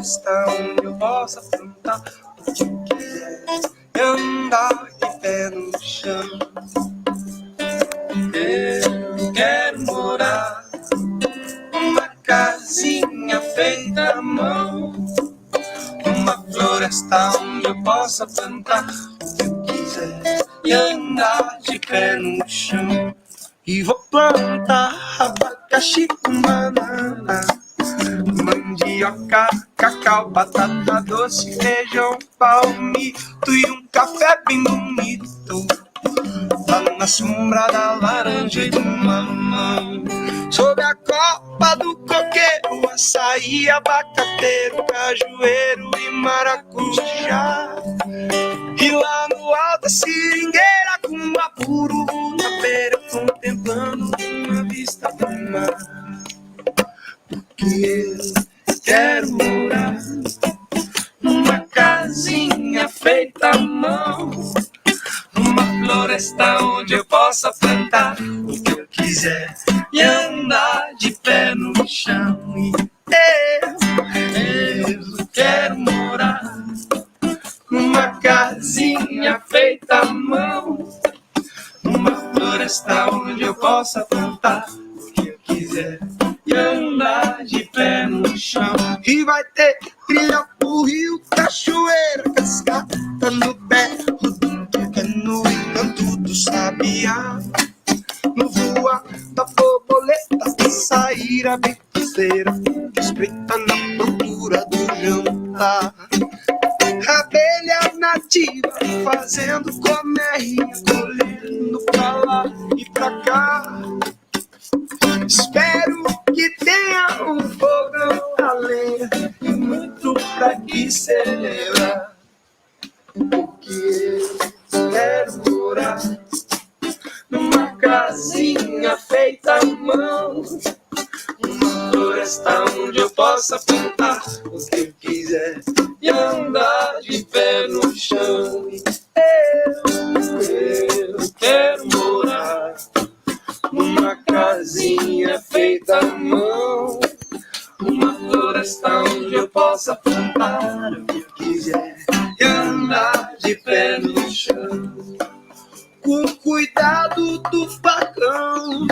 floresta onde eu possa plantar o que eu quiser e andar de pé no chão. Eu quero morar numa casinha feita à mão, uma floresta onde eu possa plantar o que eu quiser e andar de pé no chão. E vou plantar abacaxi com banana, mandioca, cacau, batata doce, feijão, palmito e um café bem bonito, lá na sombra da laranja e do mamão. Sob a copa do coqueiro, açaí, abacateiro, cajueiro e maracujá. E lá no alto da seringueira, com uma puro na beira, contemplando uma vista do mar. Porque eu quero morar numa casinha feita à mão, numa floresta onde eu possa plantar o que eu quiser e andar de pé no chão. E eu quero morar numa casinha feita à mão, numa floresta onde eu possa plantar o que eu quiser e andar de pé no chão. E vai ter trilha pro rio, cachoeira, cascata no berro do tucano e canto do sabiá. No voar da borboleta, sair a biqueira, espreita na procura do jantar. Abelha nativa fazendo colmeias, colhendo pra lá e pra cá. Espero que tenha um fogão a lenha e muito pra que celebrar. Porque eu quero morar numa casinha feita à mão, uma floresta onde eu possa plantar o que eu quiser e andar de pé no chão. Eu quero morar numa casinha feita à mão, uma floresta onde eu possa plantar o que eu quiser e andar de pé no chão. Com cuidado do patrão,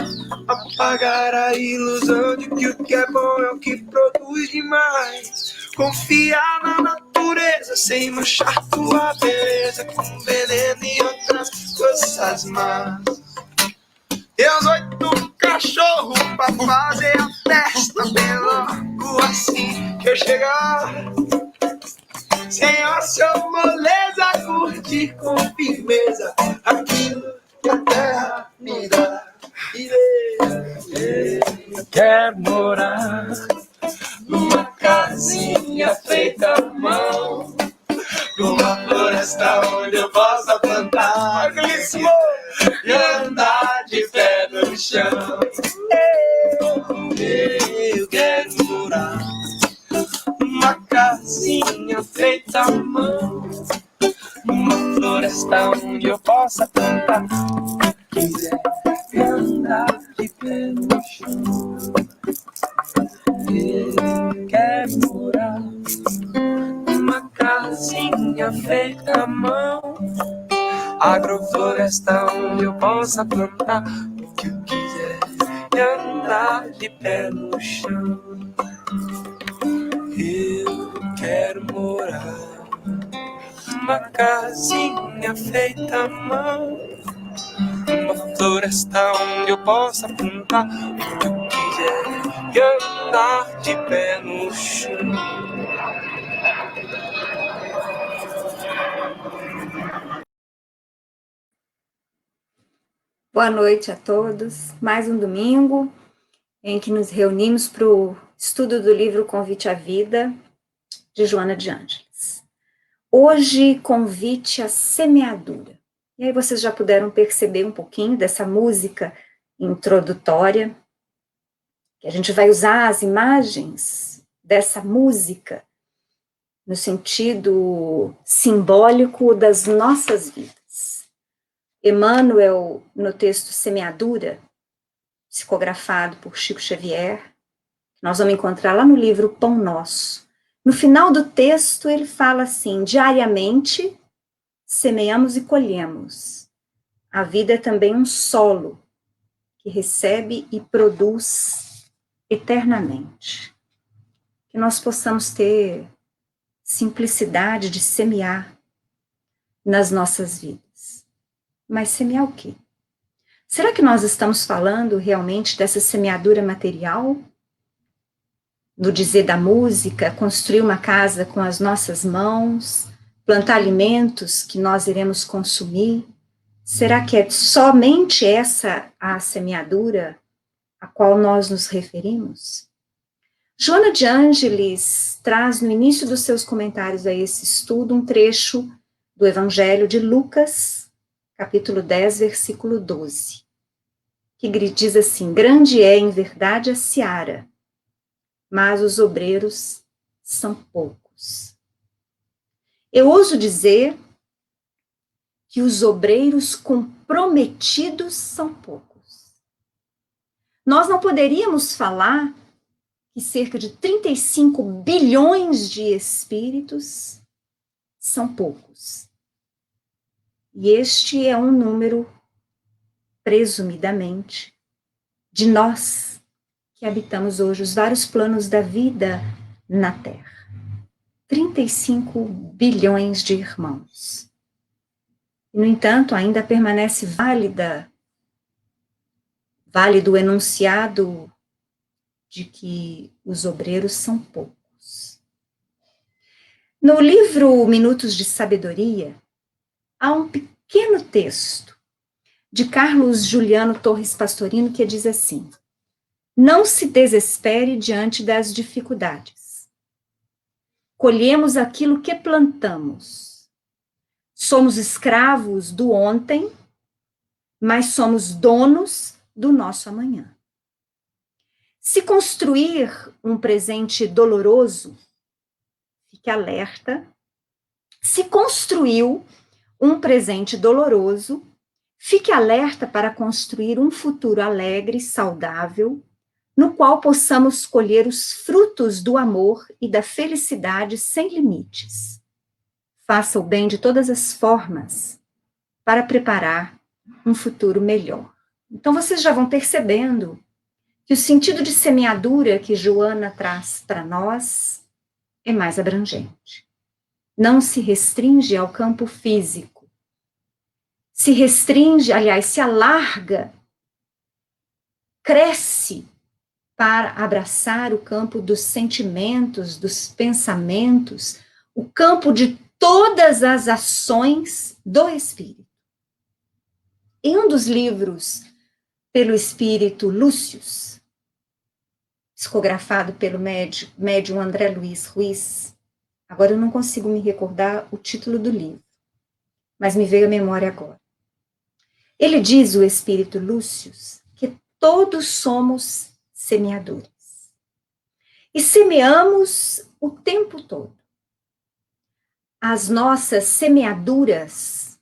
apagar a ilusão de que o que é bom é o que produz demais. Confiar na natureza sem manchar tua beleza com veneno e outras coisas más. E os 8 cachorros pra fazer a festa bem logo assim que eu chegar. Sem ócio ou moleza, curtir com firmeza aquilo que a terra me dá. Eu quero morar numa casinha feita à mão, numa floresta onde eu possa plantar e andar de pé no chão. Eu quero morar numa casinha feita à mão, numa floresta onde eu possa plantar o que quiser e andar de pé no chão. Eu quero morar numa casinha feita à mão, agrofloresta onde eu possa plantar o que eu quiser e andar de pé no chão. Eu quero morar numa casinha feita à mão, uma floresta onde eu possa plantar o que eu quiser e andar de pé no chão. Boa noite a todos. Mais um domingo em que nos reunimos para o estudo do livro Convite à Vida, de Joana de Ângeles. Hoje, convite à semeadura. E aí vocês já puderam perceber um pouquinho dessa música introdutória, que a gente vai usar as imagens dessa música no sentido simbólico das nossas vidas. Emmanuel, no texto Semeadura, psicografado por Chico Xavier, nós vamos encontrar lá no livro Pão Nosso, No final do texto, ele fala assim: diariamente semeamos e colhemos. A vida é também um solo que recebe e produz eternamente. Que nós possamos ter simplicidade de semear nas nossas vidas. Mas semear o quê? Será que nós estamos falando realmente dessa semeadura material? No dizer da música, construir uma casa com as nossas mãos, plantar alimentos que nós iremos consumir? Será que é somente essa a semeadura a qual nós nos referimos? Joana de Ângeles traz no início dos seus comentários a esse estudo um trecho do Evangelho de Lucas, capítulo 10, versículo 12, que diz assim: grande é em verdade a seara, mas os obreiros são poucos. Eu ouso dizer que os obreiros comprometidos são poucos. Nós não poderíamos falar que cerca de 35 bilhões de espíritos são poucos. E este é um número, presumidamente, de nós que habitamos hoje os vários planos da vida na Terra. 35 bilhões de irmãos. E, no entanto, ainda permanece válido o enunciado de que os obreiros são poucos. No livro Minutos de Sabedoria, há um pequeno texto de Carlos Juliano Torres Pastorino que diz assim: não se desespere diante das dificuldades. Colhemos aquilo que plantamos. Somos escravos do ontem, mas somos donos do nosso amanhã. Se construir um presente doloroso, fique alerta. Se construiu um presente doloroso, fique alerta para construir um futuro alegre, saudável, no qual possamos colher os frutos do amor e da felicidade sem limites. Faça o bem de todas as formas para preparar um futuro melhor. Então, vocês já vão percebendo que o sentido de semeadura que Joana traz para nós é mais abrangente. Não se restringe ao campo físico. Se restringe, aliás, se alarga, cresce para abraçar o campo dos sentimentos, dos pensamentos, o campo de todas as ações do espírito. Em um dos livros pelo espírito Lúcius, psicografado pelo médium André Luiz Ruiz, agora eu não consigo me recordar o título do livro, mas me veio à memória agora. Ele diz, o espírito Lúcius, que todos somos semeadores. E semeamos o tempo todo. As nossas semeaduras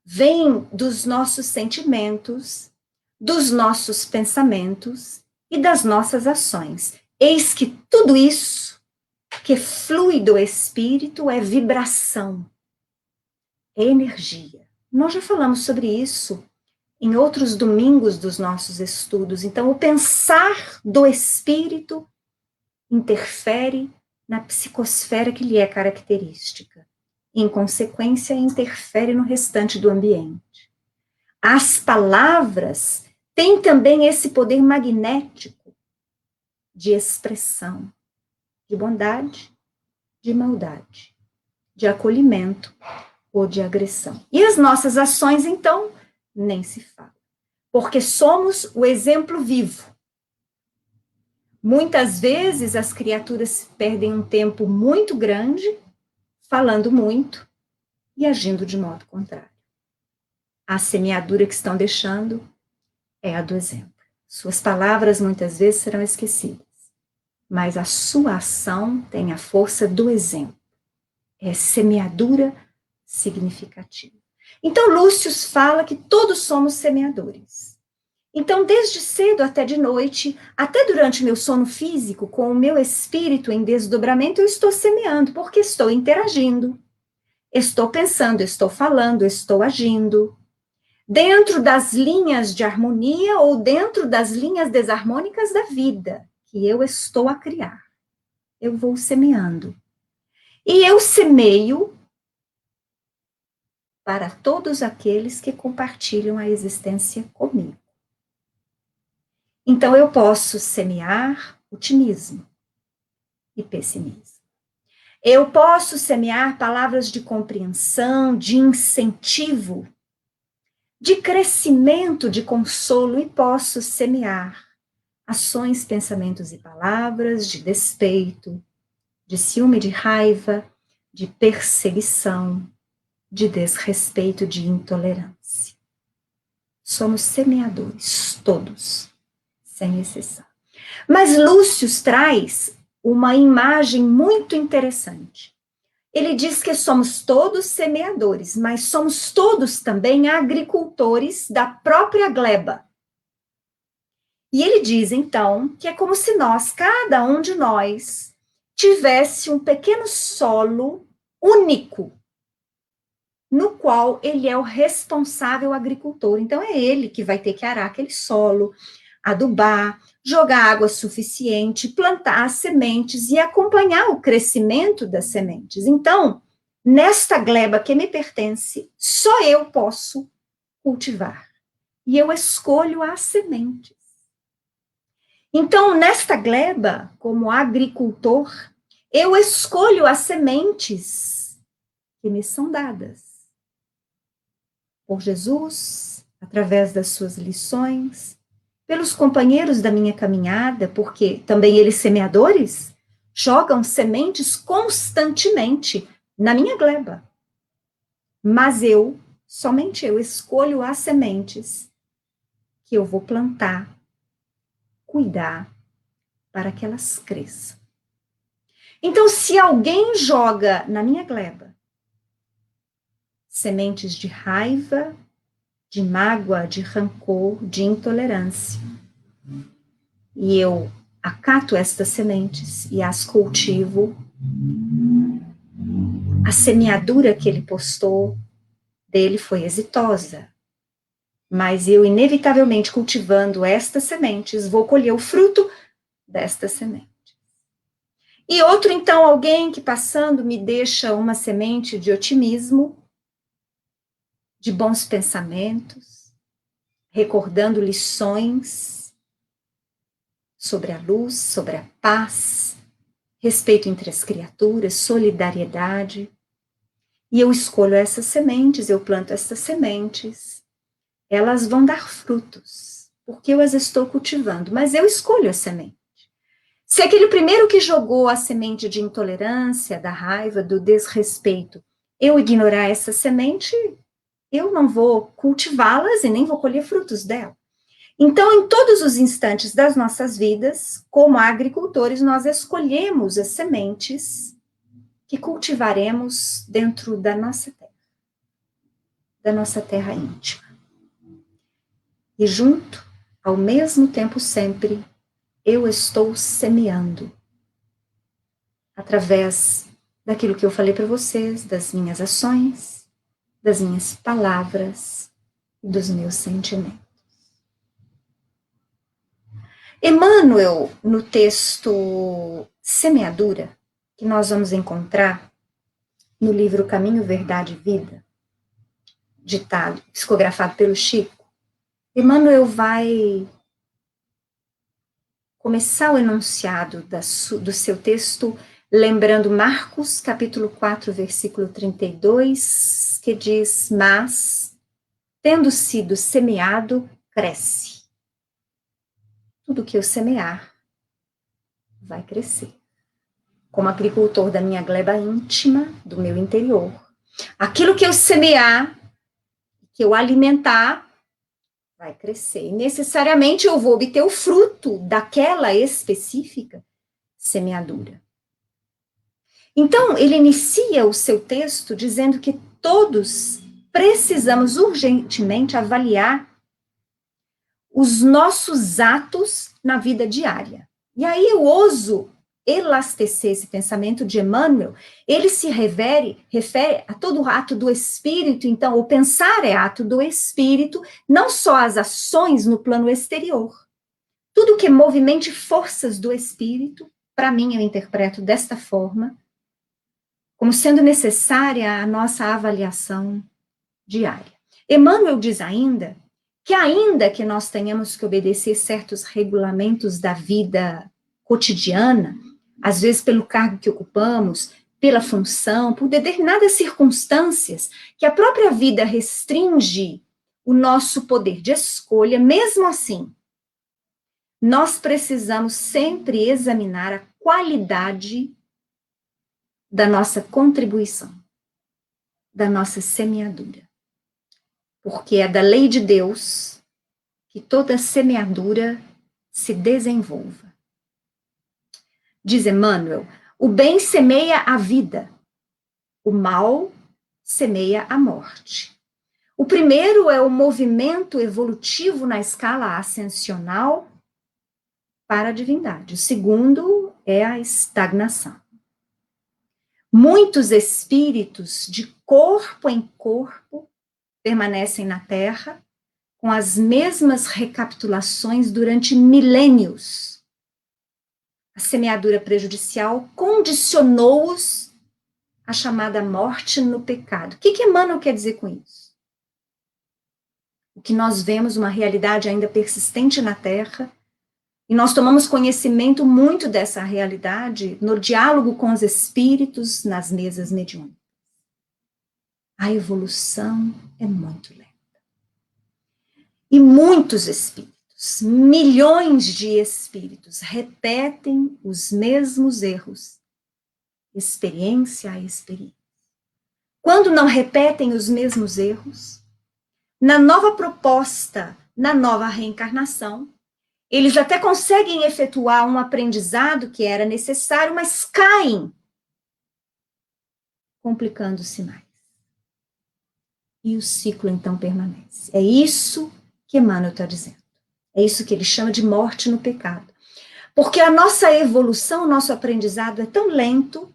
vêm dos nossos sentimentos, dos nossos pensamentos e das nossas ações. Eis que tudo isso que flui do espírito é vibração, é energia. Nós já falamos sobre isso em outros domingos dos nossos estudos. Então, o pensar do espírito interfere na psicosfera que lhe é característica. Em consequência, interfere no restante do ambiente. As palavras têm também esse poder magnético de expressão, de bondade, de maldade, de acolhimento ou de agressão. E as nossas ações, então, nem se fala, porque somos o exemplo vivo. Muitas vezes as criaturas perdem um tempo muito grande falando muito e agindo de modo contrário. A semeadura que estão deixando é a do exemplo. Suas palavras muitas vezes serão esquecidas, mas a sua ação tem a força do exemplo. É semeadura significativa. Então, Lúcius fala que todos somos semeadores. Então, desde cedo até de noite, até durante meu sono físico, com o meu espírito em desdobramento, eu estou semeando, porque estou interagindo, estou pensando, estou falando, estou agindo, dentro das linhas de harmonia ou dentro das linhas desarmônicas da vida, que eu estou a criar. Eu vou semeando. E eu semeio para todos aqueles que compartilham a existência comigo. Então, eu posso semear otimismo e pessimismo. Eu posso semear palavras de compreensão, de incentivo, de crescimento, de consolo, e posso semear ações, pensamentos e palavras de despeito, de ciúme, de raiva, de perseguição, de desrespeito, de intolerância. Somos semeadores, todos, sem exceção. Mas Lúcio traz uma imagem muito interessante. Ele diz que somos todos semeadores, mas somos todos também agricultores da própria gleba. E ele diz, então, que é como se nós, cada um de nós, tivesse um pequeno solo único, no qual ele é o responsável agricultor. Então, é ele que vai ter que arar aquele solo, adubar, jogar água suficiente, plantar as sementes e acompanhar o crescimento das sementes. Então, nesta gleba que me pertence, só eu posso cultivar. E eu escolho as sementes. Então, nesta gleba, como agricultor, eu escolho as sementes que me são dadas por Jesus, através das suas lições, pelos companheiros da minha caminhada, porque também eles, semeadores, jogam sementes constantemente na minha gleba. Mas eu, somente eu, escolho as sementes que eu vou plantar, cuidar, para que elas cresçam. Então, se alguém joga na minha gleba sementes de raiva, de mágoa, de rancor, de intolerância, e eu acato estas sementes e as cultivo, a semeadura que ele postou dele foi exitosa, mas eu, inevitavelmente, cultivando estas sementes, vou colher o fruto destas sementes. E outro, então, alguém que passando me deixa uma semente de otimismo, de bons pensamentos, recordando lições sobre a luz, sobre a paz, respeito entre as criaturas, solidariedade. E eu escolho essas sementes, eu planto essas sementes, elas vão dar frutos, porque eu as estou cultivando, mas eu escolho a semente. Se aquele primeiro que jogou a semente de intolerância, da raiva, do desrespeito, eu ignorar essa semente, eu não vou cultivá-las e nem vou colher frutos dela. Então, em todos os instantes das nossas vidas, como agricultores, nós escolhemos as sementes que cultivaremos dentro da nossa terra íntima. E junto, ao mesmo tempo sempre, eu estou semeando, através daquilo que eu falei para vocês, das minhas ações, das minhas palavras e dos meus sentimentos. Emmanuel, no texto Semeadura, que nós vamos encontrar no livro Caminho, Verdade e Vida, ditado, psicografado pelo Chico, Emmanuel vai começar o enunciado do seu texto lembrando Marcos, capítulo 4, versículo 32, que diz, mas, tendo sido semeado, cresce. Tudo que eu semear vai crescer. Como agricultor da minha gleba íntima, do meu interior. Aquilo que eu semear, que eu alimentar, vai crescer. E necessariamente eu vou obter o fruto daquela específica semeadura. Então, ele inicia o seu texto dizendo que todos precisamos urgentemente avaliar os nossos atos na vida diária. E aí eu ouso elastecer esse pensamento de Emmanuel, ele se refere a todo ato do espírito, então, o pensar é ato do espírito, não só as ações no plano exterior. Tudo que movimente forças do espírito, para mim eu interpreto desta forma, como sendo necessária a nossa avaliação diária. Emmanuel diz ainda que nós tenhamos que obedecer certos regulamentos da vida cotidiana, às vezes pelo cargo que ocupamos, pela função, por determinadas circunstâncias, que a própria vida restringe o nosso poder de escolha, mesmo assim, nós precisamos sempre examinar a qualidade da nossa contribuição, da nossa semeadura. Porque é da lei de Deus que toda semeadura se desenvolva. Diz Emmanuel, o bem semeia a vida, o mal semeia a morte. O primeiro é o movimento evolutivo na escala ascensional para a divindade. O segundo é a estagnação. Muitos espíritos de corpo em corpo permanecem na Terra com as mesmas recapitulações durante milênios. A semeadura prejudicial condicionou-os à chamada morte no pecado. O que Emmanuel quer dizer com isso? O que nós vemos uma realidade ainda persistente na Terra, e nós tomamos conhecimento muito dessa realidade no diálogo com os espíritos nas mesas mediúnicas. A evolução é muito lenta. E muitos espíritos, milhões de espíritos, repetem os mesmos erros, experiência a experiência. Quando não repetem os mesmos erros, na nova proposta, na nova reencarnação, eles até conseguem efetuar um aprendizado que era necessário, mas caem, complicando-se mais. E o ciclo, então, permanece. É isso que Emmanuel está dizendo. É isso que ele chama de morte no pecado. Porque a nossa evolução, o nosso aprendizado é tão lento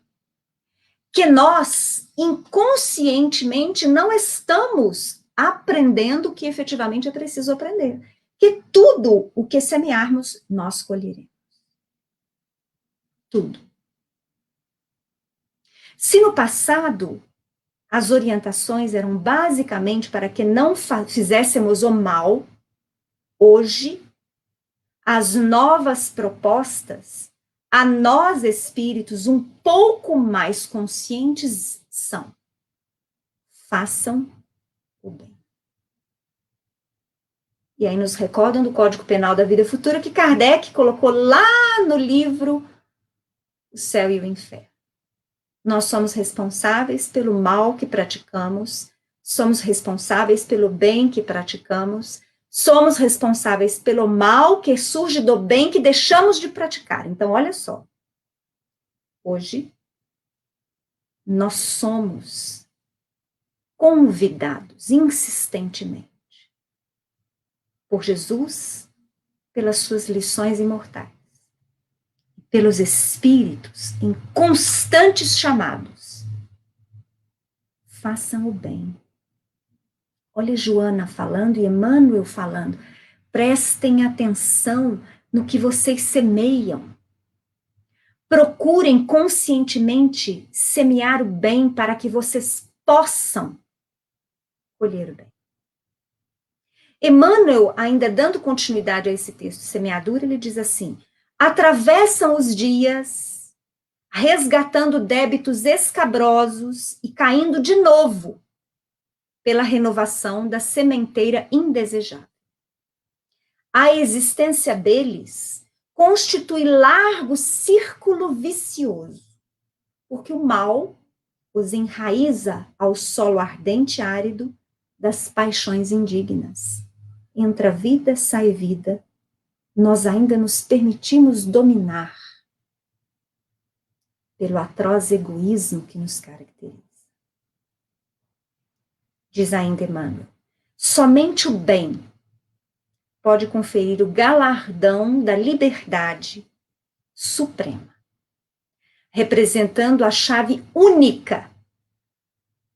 que nós, inconscientemente, não estamos aprendendo o que efetivamente é preciso aprender. Que tudo o que semearmos, nós colheremos. Tudo. Se no passado as orientações eram basicamente para que não fizéssemos o mal, hoje as novas propostas a nós espíritos um pouco mais conscientes são: façam o bem. E aí nos recordam do Código Penal da Vida Futura que Kardec colocou lá no livro O Céu e o Inferno. Nós somos responsáveis pelo mal que praticamos, somos responsáveis pelo bem que praticamos, somos responsáveis pelo mal que surge do bem que deixamos de praticar. Então, olha só. Hoje, nós somos convidados insistentemente por Jesus, pelas suas lições imortais, pelos espíritos em constantes chamados. Façam o bem. Olha Joana falando e Emmanuel falando. Prestem atenção no que vocês semeiam. Procurem conscientemente semear o bem para que vocês possam colher o bem. Emmanuel, ainda dando continuidade a esse texto de semeadura, ele diz assim: atravessam os dias, resgatando débitos escabrosos e caindo de novo pela renovação da sementeira indesejável. A existência deles constitui largo círculo vicioso, porque o mal os enraiza ao solo ardente e árido das paixões indignas. Entra vida, sai vida, nós ainda nos permitimos dominar pelo atroz egoísmo que nos caracteriza. Diz ainda Emmanuel, somente o bem pode conferir o galardão da liberdade suprema, representando a chave única,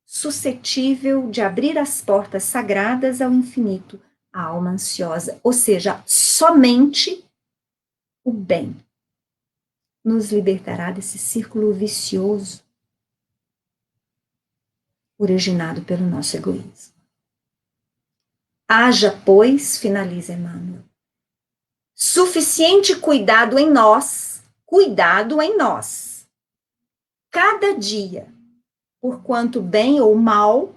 suscetível de abrir as portas sagradas ao infinito, à alma ansiosa, ou seja, somente o bem nos libertará desse círculo vicioso originado pelo nosso egoísmo. Haja, pois, finaliza Emmanuel, suficiente cuidado em nós, cada dia, porquanto bem ou mal,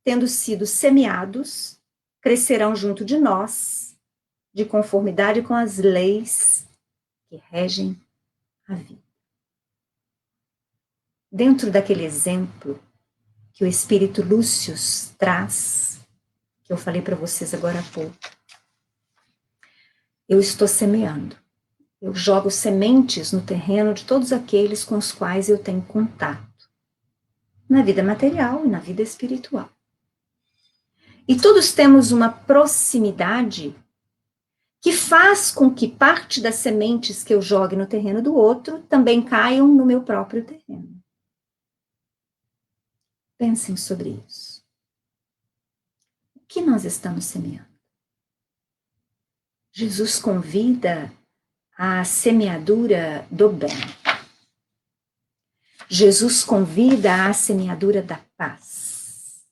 tendo sido semeados, crescerão junto de nós, de conformidade com as leis que regem a vida. Dentro daquele exemplo que o Espírito Lúcio traz, que eu falei para vocês agora há pouco, eu estou semeando. Eu jogo sementes no terreno de todos aqueles com os quais eu tenho contato, na vida material e na vida espiritual. E todos temos uma proximidade que faz com que parte das sementes que eu jogue no terreno do outro também caiam no meu próprio terreno. Pensem sobre isso. O que nós estamos semeando? Jesus convida à semeadura do bem. Jesus convida à semeadura da paz.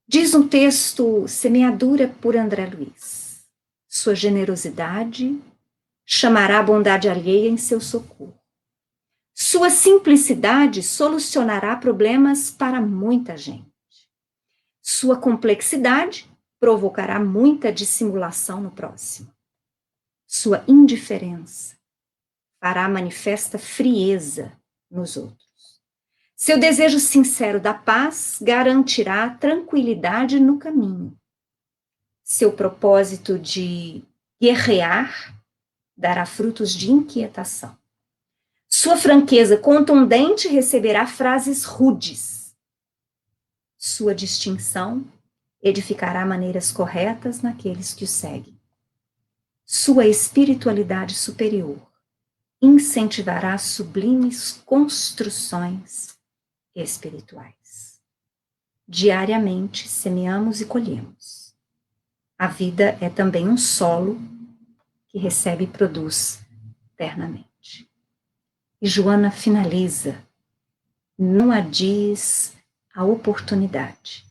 Diz um texto, semeadura por André Luiz. Sua generosidade chamará a bondade alheia em seu socorro. Sua simplicidade solucionará problemas para muita gente. Sua complexidade provocará muita dissimulação no próximo. Sua indiferença fará manifesta frieza nos outros. Seu desejo sincero da paz garantirá tranquilidade no caminho. Seu propósito de guerrear dará frutos de inquietação. Sua franqueza contundente receberá frases rudes. Sua distinção edificará maneiras corretas naqueles que o seguem. Sua espiritualidade superior incentivará sublimes construções espirituais. Diariamente semeamos e colhemos. A vida é também um solo que recebe e produz eternamente. E Joana finaliza: não adies a oportunidade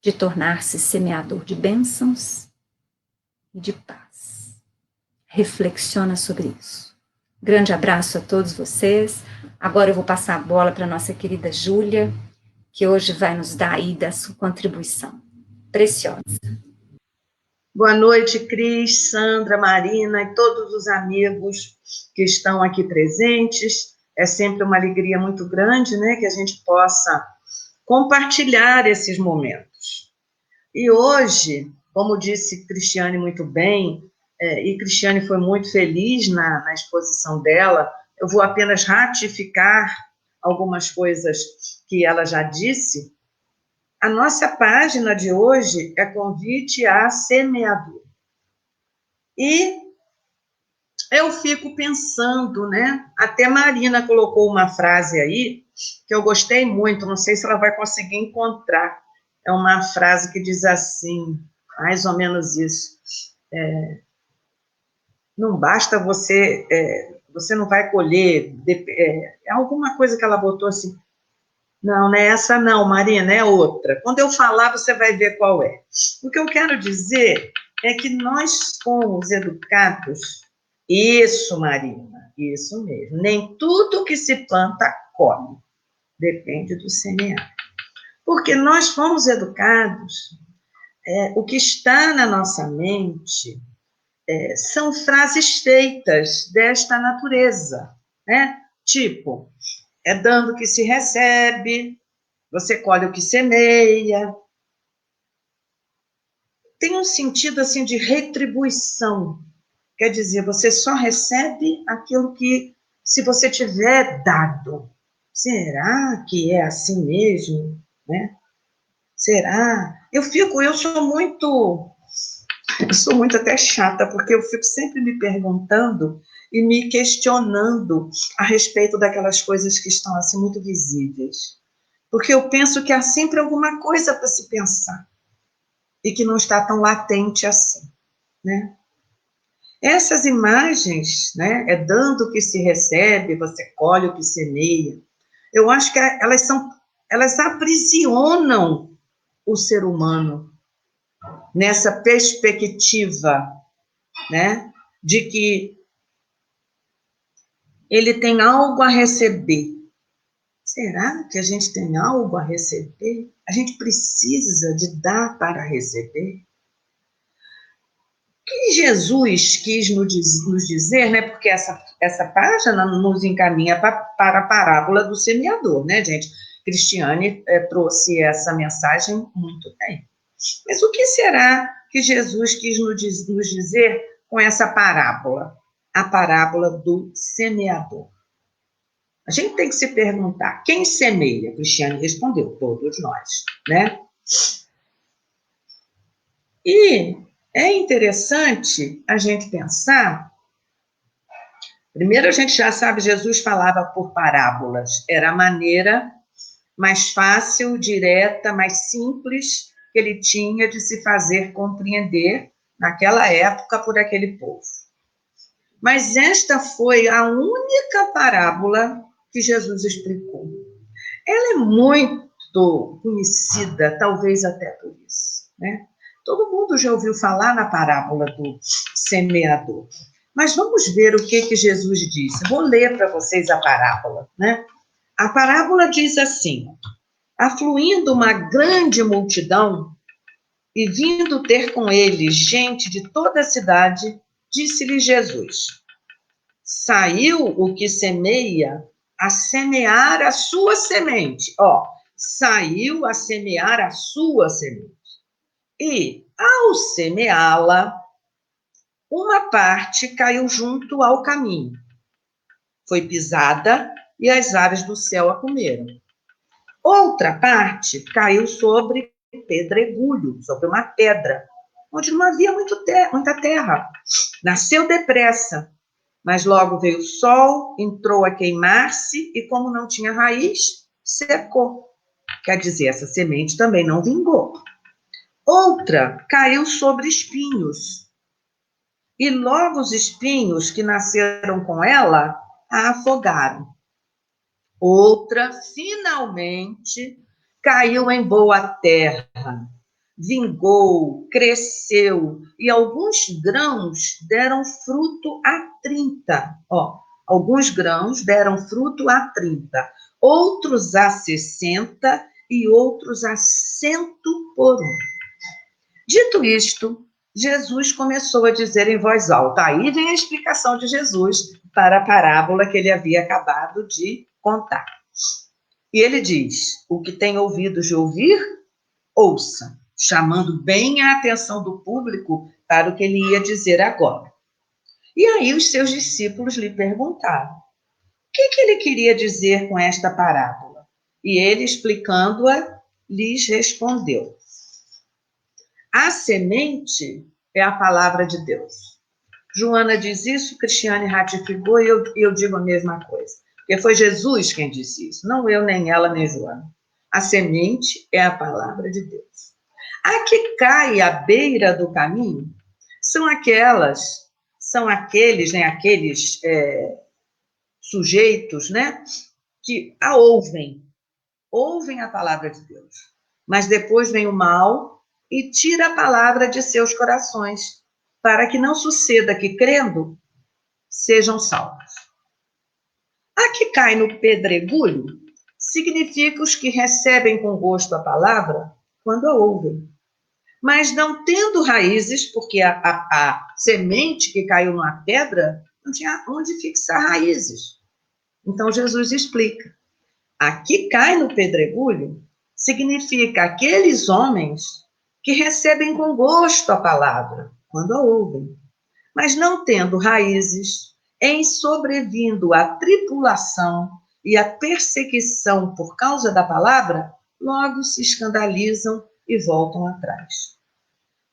de tornar-se semeador de bênçãos e de paz. Reflexiona sobre isso. Grande abraço a todos vocês. Agora eu vou passar a bola para a nossa querida Júlia, que hoje vai nos dar aí da sua contribuição preciosa. Boa noite, Cris, Sandra, Marina e todos os amigos que estão aqui presentes. É sempre uma alegria muito grande, né, que a gente possa compartilhar esses momentos. E hoje, como disse Cristiane muito bem, e Cristiane foi muito feliz na exposição dela, eu vou apenas ratificar algumas coisas que ela já disse. A nossa página de hoje é convite à semeadura. E eu fico pensando, né? Até Marina colocou uma frase aí que eu gostei muito, não sei se ela vai conseguir encontrar. É uma frase que diz assim, mais ou menos isso. Não basta você, você não vai colher, alguma coisa que ela botou assim. Não, não é essa não, Marina, é outra. Quando eu falar, você vai ver qual é. O que eu quero dizer é que nós fomos educados. Isso, Marina, isso mesmo. Nem tudo que se planta colhe. Depende do semear. Porque nós fomos educados, o que está na nossa mente são frases feitas desta natureza, né? Tipo, é dando que se recebe, você colhe o que semeia. Tem um sentido assim de retribuição. Quer dizer, você só recebe aquilo que, se você tiver dado. Será que é assim mesmo? Né? Será? Eu sou muito Eu sou muito até chata, porque eu fico sempre me perguntando e me questionando a respeito daquelas coisas que estão assim muito visíveis. Porque eu penso que há sempre alguma coisa para se pensar e que não está tão latente assim, né? Essas imagens, né, é dando o que se recebe, você colhe o que semeia. Eu acho que elas aprisionam o ser humano nessa perspectiva, né, de que ele tem algo a receber. Será que a gente tem algo a receber? A gente precisa de dar para receber? O que Jesus quis nos dizer, né? Porque essa página nos encaminha para a parábola do semeador, né, gente? Cristiane trouxe essa mensagem muito bem. Mas o que será que Jesus quis nos dizer com essa parábola? A parábola do semeador. A gente tem que se perguntar, quem semeia? Cristiane respondeu, todos nós, né? E é interessante a gente pensar, primeiro a gente já sabe, Jesus falava por parábolas, era a maneira mais fácil, direta, mais simples que ele tinha de se fazer compreender naquela época por aquele povo. Mas esta foi a única parábola que Jesus explicou. Ela é muito conhecida, talvez até por isso, né? Todo mundo já ouviu falar na parábola do semeador. Mas vamos ver o que Jesus disse. Vou ler para vocês a parábola, né? A parábola diz assim: afluindo uma grande multidão e vindo ter com eles gente de toda a cidade, disse-lhe Jesus: saiu o que semeia a semear a sua semente. Ó, saiu a semear a sua semente. E, ao semeá-la, uma parte caiu junto ao caminho. Foi pisada e as aves do céu a comeram. Outra parte caiu sobre pedregulho, sobre uma pedra, onde não havia muita terra. Nasceu depressa, mas logo veio o sol, entrou a queimar-se e, como não tinha raiz, secou. Quer dizer, essa semente também não vingou. Outra caiu sobre espinhos, e logo os espinhos que nasceram com ela a afogaram. Outra, finalmente, caiu em boa terra, vingou, cresceu, e alguns grãos deram fruto a 30. Ó, alguns grãos deram fruto a 30, outros a 60 e outros a 100 por um. Dito isto, Jesus começou a dizer em voz alta. Aí vem a explicação de Jesus para a parábola que ele havia acabado de contar. E ele diz: o que tem ouvidos de ouvir, ouça, chamando bem a atenção do público para o que ele ia dizer agora. E aí os seus discípulos lhe perguntaram: o que ele queria dizer com esta parábola? E ele, explicando-a, lhes respondeu: a semente é a palavra de Deus. Joana diz isso, Cristiane ratificou e eu digo a mesma coisa. Porque foi Jesus quem disse isso, não eu, nem ela, nem Joana. A semente é a palavra de Deus. A que cai à beira do caminho são aqueles, né, aqueles sujeitos, né, que a ouvem a palavra de Deus. Mas depois vem o mal e tira a palavra de seus corações, para que não suceda que, crendo, sejam salvos. A que cai no pedregulho significa os que recebem com gosto a palavra quando a ouvem, mas não tendo raízes, porque a semente que caiu numa pedra não tinha onde fixar raízes. Então Jesus explica. A que cai no pedregulho significa aqueles homens que recebem com gosto a palavra, quando a ouvem, mas não tendo raízes, em sobrevindo a tribulação e a perseguição por causa da palavra, logo se escandalizam e voltam atrás.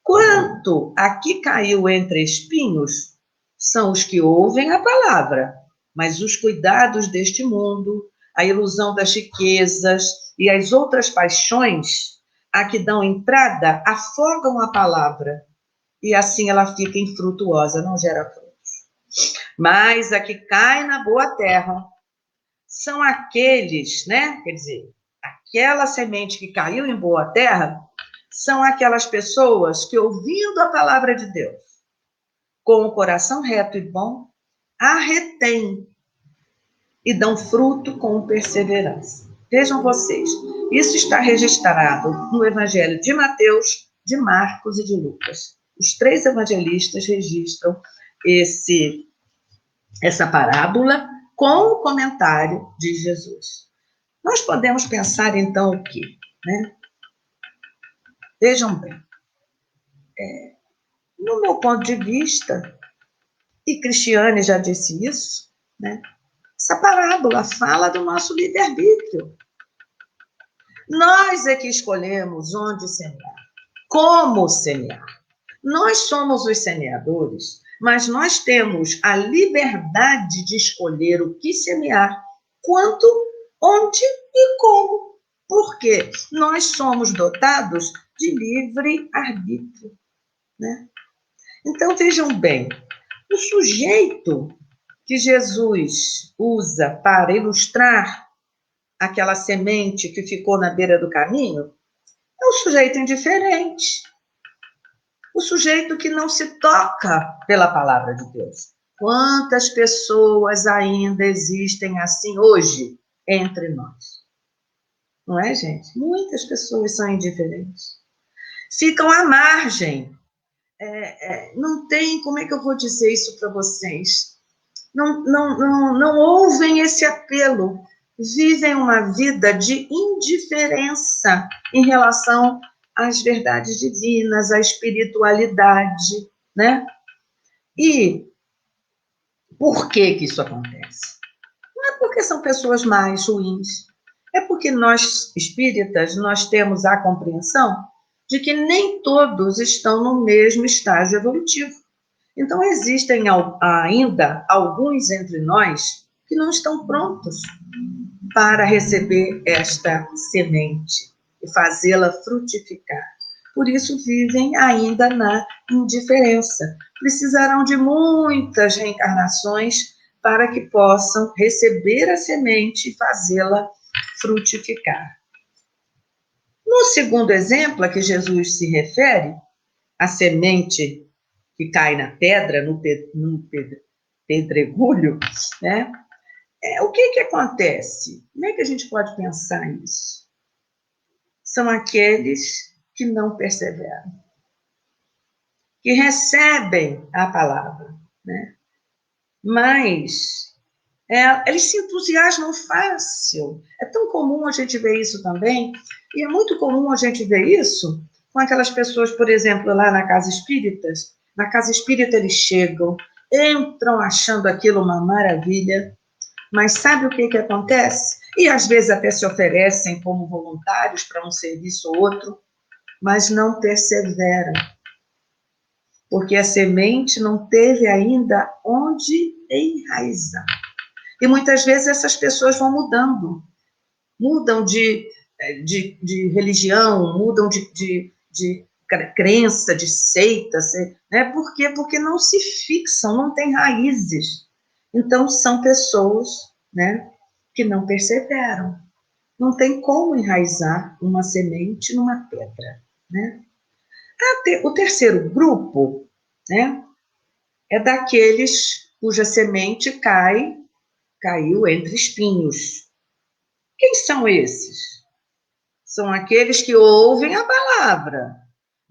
Quanto a que caiu entre espinhos, são os que ouvem a palavra, mas os cuidados deste mundo, a ilusão das riquezas e as outras paixões a que dão entrada afogam a palavra, e assim ela fica infrutuosa, não gera frutos. Mas a que cai na boa terra são aqueles, né? Quer dizer, aquela semente que caiu em boa terra são aquelas pessoas que, ouvindo a palavra de Deus, com o coração reto e bom, a retêm e dão fruto com perseverança. Vejam vocês, isso está registrado no Evangelho de Mateus, de Marcos e de Lucas. Os 3 evangelistas registram essa parábola com o comentário de Jesus. Nós podemos pensar, então, o quê? Né? Vejam bem, no meu ponto de vista, e Cristiane já disse isso, né? Essa parábola fala do nosso livre-arbítrio. Nós é que escolhemos onde semear, como semear. Nós somos os semeadores, mas nós temos a liberdade de escolher o que semear, quanto, onde e como. Porque nós somos dotados de livre-arbítrio, né? Então, vejam bem, o sujeito que Jesus usa para ilustrar aquela semente que ficou na beira do caminho é o sujeito indiferente, o sujeito que não se toca pela palavra de Deus. Quantas pessoas ainda existem assim hoje entre nós? Não é, gente? Muitas pessoas são indiferentes. Ficam à margem. Não tem, como é que eu vou dizer isso para vocês? Não ouvem esse apelo. Vivem uma vida de indiferença em relação às verdades divinas, à espiritualidade, né? E por que isso acontece? Não é porque são pessoas mais ruins, é porque nós, espíritas, nós temos a compreensão de que nem todos estão no mesmo estágio evolutivo. Então, existem ainda alguns entre nós que não estão prontos para receber esta semente e fazê-la frutificar. Por isso, vivem ainda na indiferença. Precisarão de muitas reencarnações para que possam receber a semente e fazê-la frutificar. No segundo exemplo a que Jesus se refere, a semente que cai na pedra, no pedregulho, né? O que acontece? Como é que a gente pode pensar isso? São aqueles que não perseveram, que recebem a palavra, né? Mas eles se entusiasmam fácil. É tão comum a gente ver isso também, e é muito comum a gente ver isso com aquelas pessoas, por exemplo, lá na casa espíritas. Na casa espírita eles chegam, entram achando aquilo uma maravilha, mas sabe o que acontece? E às vezes até se oferecem como voluntários para um serviço ou outro, mas não perseveram, porque a semente não teve ainda onde enraizar. E muitas vezes essas pessoas vão mudam de religião, mudam de crença, de seita, né? Por quê? Porque não se fixam, não têm raízes. Então, são pessoas, né, que não perseveram. Não tem como enraizar uma semente numa pedra, né? O terceiro grupo, né, é daqueles cuja semente caiu entre espinhos. Quem são esses? São aqueles que ouvem a palavra,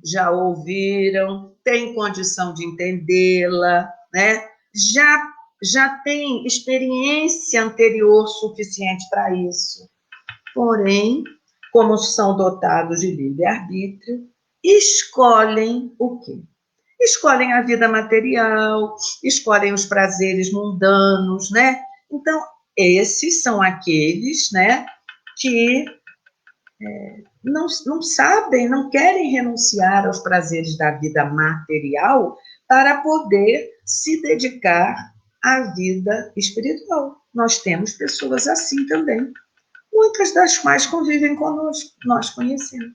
já ouviram, têm condição de entendê-la, né? Já têm experiência anterior suficiente para isso. Porém, como são dotados de livre-arbítrio, escolhem o quê? Escolhem a vida material, escolhem os prazeres mundanos, né? Então, esses são aqueles, né, que não sabem, não querem renunciar aos prazeres da vida material para poder se dedicar à vida espiritual. Nós temos pessoas assim também, muitas das quais convivem conosco, nós conhecemos.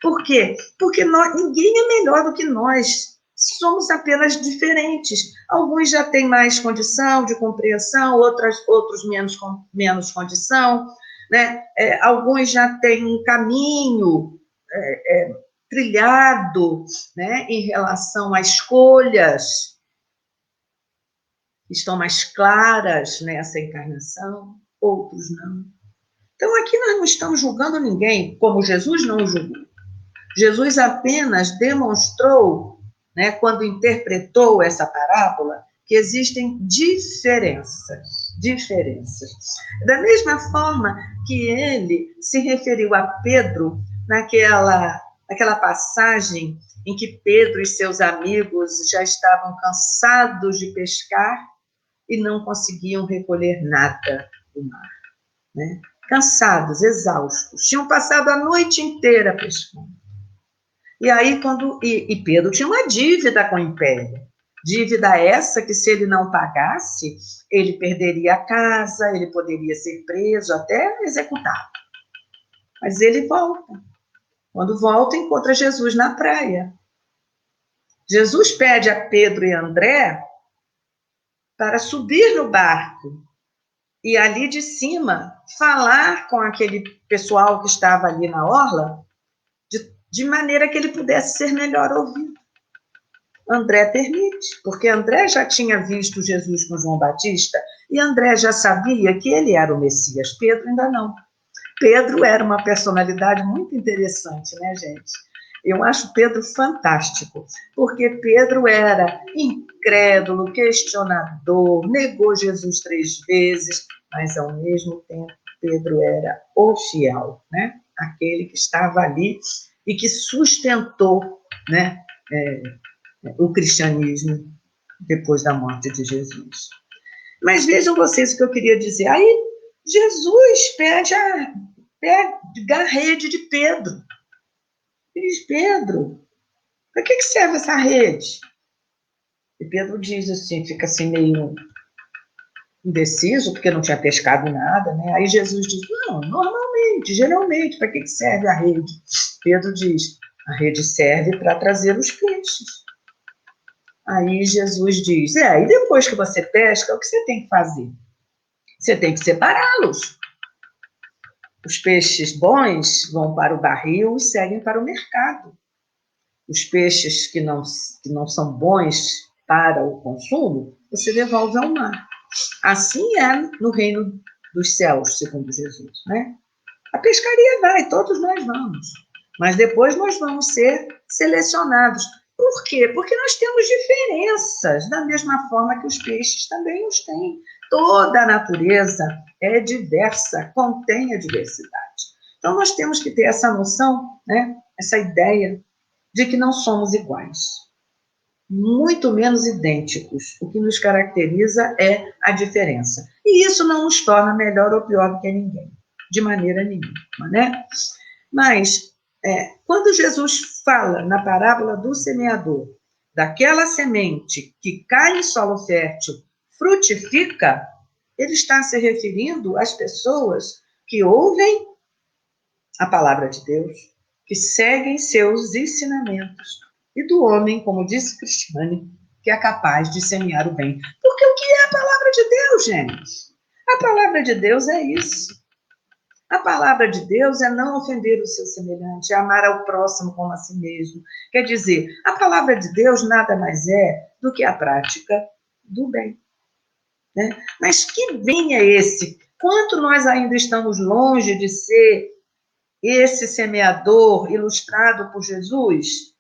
Por quê? Porque ninguém é melhor do que nós, somos apenas diferentes. Alguns já têm mais condição de compreensão, outros menos condição, né? Alguns já têm um caminho trilhado, né, em relação a escolhas que estão mais claras nessa encarnação, outros não. Então, aqui nós não estamos julgando ninguém, como Jesus não julgou. Jesus apenas demonstrou, né, quando interpretou essa parábola, que existem diferenças. Da mesma forma que ele se referiu a Pedro naquela passagem em que Pedro e seus amigos já estavam cansados de pescar e não conseguiam recolher nada do mar, né? Cansados, exaustos, tinham passado a noite inteira pescando. E aí, e Pedro tinha uma dívida com o império. Dívida essa que, se ele não pagasse, ele perderia a casa, ele poderia ser preso, até executado. Mas ele volta. Quando volta, encontra Jesus na praia. Jesus pede a Pedro e André para subir no barco e ali de cima falar com aquele pessoal que estava ali na orla, de maneira que ele pudesse ser melhor ouvido. André permite, porque André já tinha visto Jesus com João Batista e André já sabia que ele era o Messias. Pedro ainda não. Pedro era uma personalidade muito interessante, né, gente? Eu acho Pedro fantástico, porque Pedro era incrédulo, questionador, negou Jesus 3 vezes, mas, ao mesmo tempo, Pedro era o fiel, né? Aquele que estava ali e que sustentou, né, o cristianismo depois da morte de Jesus. Mas vejam vocês o que eu queria dizer. Aí, Jesus pede a rede de Pedro. Ele diz: Pedro, para que serve essa rede? E Pedro diz assim, fica assim meio indeciso, porque não tinha pescado nada, né? Aí Jesus diz: não, normalmente, geralmente, para que serve a rede? Pedro diz: a rede serve para trazer os peixes. Aí Jesus diz: e depois que você pesca, o que você tem que fazer? Você tem que separá-los. Os peixes bons vão para o barril e seguem para o mercado. Os peixes que não são bons para o consumo, você devolve ao mar. Assim é no reino dos céus, segundo Jesus, né? A pescaria vai, todos nós vamos. Mas depois nós vamos ser selecionados. Por quê? Porque nós temos diferenças, da mesma forma que os peixes também os têm. Toda a natureza é diversa, contém a diversidade. Então, nós temos que ter essa noção, né? Essa ideia de que não somos iguais, muito menos idênticos. O que nos caracteriza é a diferença. E isso não nos torna melhor ou pior do que ninguém, de maneira nenhuma, né? Mas, quando Jesus fala na parábola do semeador, daquela semente que cai em solo fértil, frutifica, ele está se referindo às pessoas que ouvem a palavra de Deus, que seguem seus ensinamentos, e do homem, como disse Cristiane, que é capaz de semear o bem. Porque o que é a palavra de Deus, gente? A palavra de Deus é isso. A palavra de Deus é não ofender o seu semelhante, é amar ao próximo como a si mesmo. Quer dizer, a palavra de Deus nada mais é do que a prática do bem, né? Mas que bem é esse? Quanto nós ainda estamos longe de ser esse semeador ilustrado por Jesus,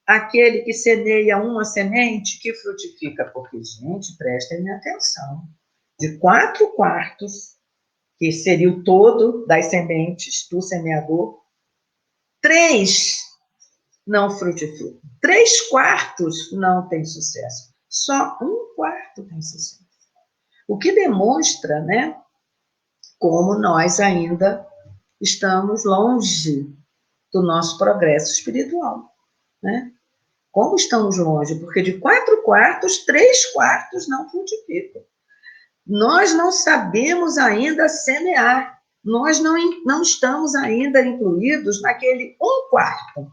aquele que semeia uma semente que frutifica. Porque, gente, prestem atenção, de 4/4, que seria o todo das sementes do semeador, 3 não frutificam. 3/4 não tem sucesso. Só 1/4 tem sucesso. O que demonstra, né, como nós ainda estamos longe do nosso progresso espiritual, né? Como estamos longe? Porque de 4 quartos, 3 quartos não frutificam. Nós não sabemos ainda semear. Nós não estamos ainda incluídos naquele 1 quarto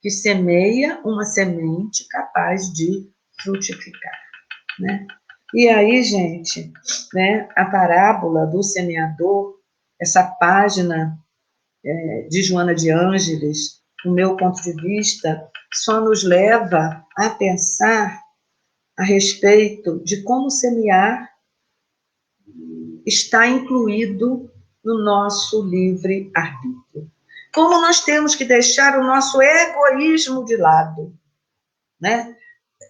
que semeia uma semente capaz de frutificar, né? E aí, gente, né, a parábola do semeador, essa página de Joana de Ângeles, do meu ponto de vista, só nos leva a pensar a respeito de como semear está incluído no nosso livre-arbítrio. Como nós temos que deixar o nosso egoísmo de lado, né?